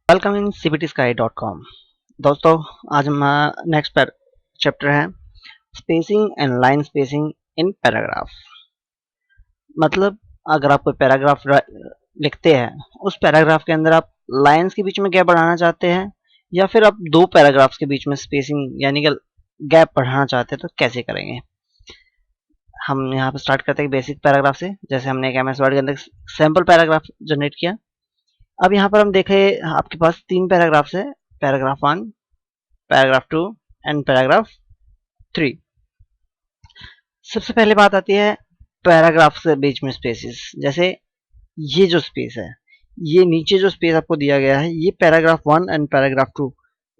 Welcome in cptsky.com। दोस्तों, आज हमारा नेक्स्ट चैप्टर है spacing and line spacing in paragraph. मतलब अगर आप कोई पैराग्राफ लिखते हैं, उस पैराग्राफ के अंदर आप लाइंस के बीच में गैप बढ़ाना चाहते हैं या फिर आप दो पैराग्राफ्स के बीच में स्पेसिंग यानी कि गैप बढ़ाना चाहते हैं, तो कैसे करेंगे। हम यहाँ पर स्टार्ट करते हैं बेसिक पैराग्राफ से। जैसे हमने एक MS वर्ड के अंदर सैम्पल पैराग्राफ जनरेट किया। अब यहाँ पर हम देखें, आपके पास तीन पैराग्राफ्स है, पैराग्राफ 1, पैराग्राफ 2 एंड पैराग्राफ 3। सबसे पहले बात आती है पैराग्राफ के बीच में स्पेसेस। जैसे ये जो स्पेस है, ये नीचे जो स्पेस आपको दिया गया है, ये पैराग्राफ 1 एंड पैराग्राफ 2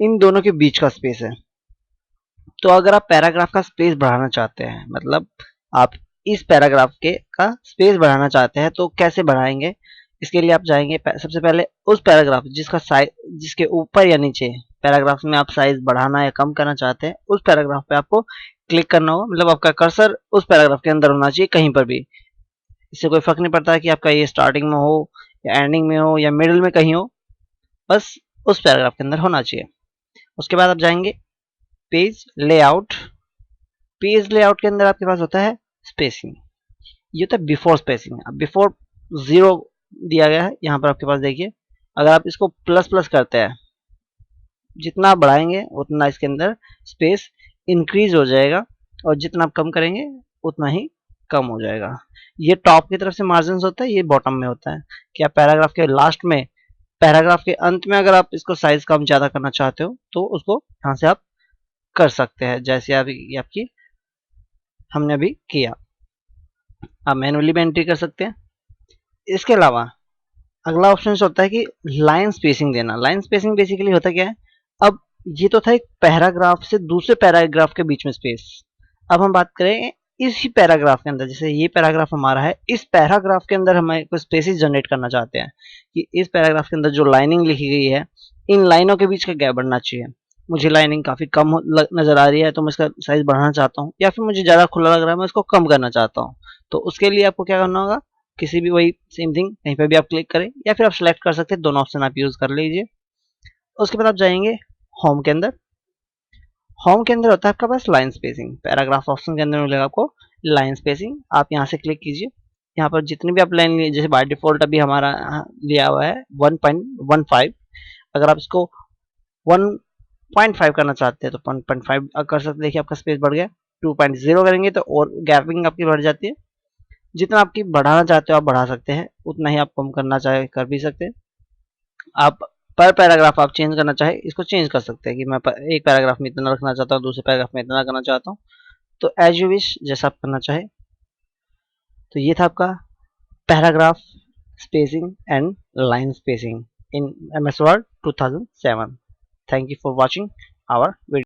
इन दोनों के बीच का स्पेस है। तो अगर आप पैराग्राफ का स्पेस बढ़ाना चाहते हैं, मतलब आप इस पैराग्राफ के का स्पेस बढ़ाना चाहते हैं, तो कैसे बढ़ाएंगे। इसके लिए आप जाएंगे सबसे पहले उस पैराग्राफ जिसका साइज, जिसके ऊपर या नीचे पैराग्राफ में आप साइज बढ़ाना या कम करना चाहते हैं, उस पैराग्राफ पे आपको क्लिक करना होगा। मतलब आपका कर्सर उस पैराग्राफ के अंदर होना चाहिए, कहीं पर भी। इससे कोई फर्क नहीं पड़ता कि आपका ये स्टार्टिंग में हो या एंडिंग में हो या मिडिल में कहीं हो, बस उस पैराग्राफ के अंदर होना चाहिए। उसके बाद आप जाएंगे पेज लेआउट। पेज लेआउट के अंदर आपके पास होता है स्पेसिंग। ये होता है बिफोर स्पेसिंग। अब बिफोर 0 दिया गया है, यहाँ पर आपके पास देखिए। अगर आप इसको प्लस प्लस करते हैं, जितना आप बढ़ाएंगे उतना इसके अंदर स्पेस इंक्रीज हो जाएगा, और जितना आप कम करेंगे उतना ही कम हो जाएगा। ये टॉप की तरफ से मार्जिन होता है, ये बॉटम में होता है कि आप पैराग्राफ के लास्ट में, पैराग्राफ के अंत में अगर आप इसको साइज कम ज़्यादा करना चाहते हो, तो उसको यहाँ से आप कर सकते हैं, जैसे आपकी हमने अभी किया। आप मैनुअली भी एंट्री कर सकते हैं। इसके अलावा अगला ऑप्शन होता है कि लाइन स्पेसिंग देना। लाइन स्पेसिंग बेसिकली होता क्या है, अब ये तो था एक पैराग्राफ से दूसरे पैराग्राफ के बीच में स्पेस। अब हम बात करें इसी पैराग्राफ के अंदर, जैसे ये पैराग्राफ हमारा है, इस पैराग्राफ के अंदर हम कुछ स्पेसेस जनरेट करना चाहते हैं कि इस पैराग्राफ के अंदर जो लाइनिंग लिखी गई है, इन लाइनों के बीच का गैप बढ़ना चाहिए। मुझे लाइनिंग काफ़ी कम नज़र आ रही है, तो मैं इसका साइज बढ़ाना चाहता हूँ, या फिर मुझे ज़्यादा खुला लग रहा है, मैं इसको कम करना चाहता हूँ। तो उसके लिए आपको क्या करना होगा, किसी भी वही सेम थिंग कहीं पर भी आप क्लिक करें, या फिर आप सेलेक्ट कर सकते हैं, दोनों ऑप्शन आप यूज़ कर लीजिए। उसके बाद आप जाएंगे होम के अंदर। होम के अंदर होता है आपका पास लाइन स्पेसिंग। पैराग्राफ ऑप्शन के अंदर मिलेगा आपको लाइन स्पेसिंग। आप यहाँ से क्लिक कीजिए। यहाँ पर जितनी भी आप लाइन लिए, जैसे बाय डिफॉल्ट अभी हमारा लिया हुआ है 1.15। अगर आप इसको 1.5 करना चाहते हैं तो 1.5 कर सकते हैं। देखिए आपका स्पेस बढ़ गया। 2.0 करेंगे तो और गैपिंग आपकी बढ़ जाती है। जितना आपकी बढ़ाना चाहते हो आप बढ़ा सकते हैं, उतना ही आप कम करना चाहे कर भी सकते हैं। आप पर पैराग्राफ आप चेंज करना चाहे, इसको चेंज कर सकते हैं कि मैं एक पैराग्राफ में इतना रखना चाहता हूँ, दूसरे पैराग्राफ में इतना करना चाहता हूँ। तो एज यू विश, जैसा आप करना चाहे। तो ये था आपका paragraph spacing and line spacing in MS Word 2007। Thank you for watching our video.